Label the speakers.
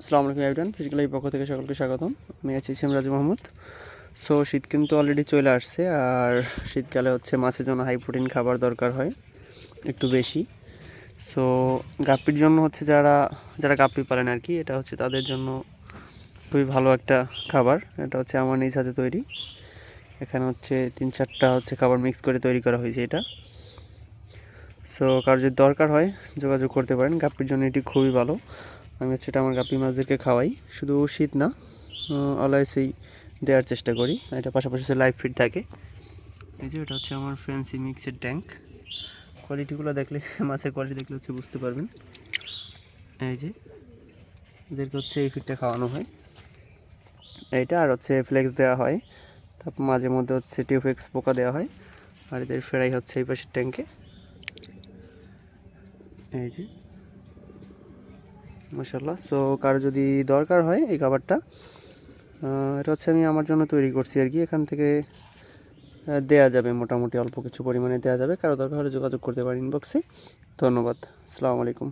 Speaker 1: আসসালামু আলাইকুম everyone, physical এই পক্ষ থেকে সকলকে স্বাগতম। আমি আছি রাজু মাহমুদ। সো শীত কিন্তু অলরেডি চলে আসছে, আর শীতকালে হচ্ছে মাছের জন্য হাই প্রোটিন খাবার দরকার হয় একটু বেশি। সো গাপ্পির জন্য হচ্ছে যারা যারা গাপ্পি পালেন আর কি, এটা হচ্ছে তাদের জন্য খুবই ভালো একটা খাবার। এটা হচ্ছে আমার নিজ হাতে তৈরি। এখানে হচ্ছে 3-4টা হচ্ছে খাবার মিক্স করে তৈরি করা হয়েছে এটা। সো কার যদি দরকার হয় যোগাযোগ করতে পারেন, গাপ্পির জন্য এটি খুবই ভালো। আমি হচ্ছে এটা আমার গাপ্পি মাছদেরকে খাওয়াই, শুধু শীত না, অলওয়েজই দেওয়ার চেষ্টা করি। এটা পাশাপাশি হচ্ছে লাইভ ফিড থাকে। এই যে এটা হচ্ছে আমার ফ্যান্সি মিক্সের ট্যাঙ্ক। কোয়ালিটিগুলো দেখলে, মাছের কোয়ালিটি দেখলে হচ্ছে বুঝতে পারবেন। এই যে এদেরকে হচ্ছে এই ফিডটা খাওয়ানো হয় এইটা, আর হচ্ছে ফ্লেক্স দেওয়া হয়, তারপর মাঝে মধ্যে হচ্ছে টিউফেক্স পোকা দেওয়া হয়। আর এদের ফেরাই হচ্ছে এই পাশের ট্যাঙ্কে। এই যে মাশাআল্লাহ। সো কারো যদি দরকার হয় এই খাবারটা, এটা হচ্ছে আমি আমার জন্য তৈরি করছি আর কি। এখান থেকে দেয়া যাবে, মোটামুটি অল্প কিছু পরিমাণে দেওয়া যাবে। কারো দরকার হলে যোগাযোগ করতে পারেন ইনবক্সে। ধন্যবাদ। আসসালামু আলাইকুম।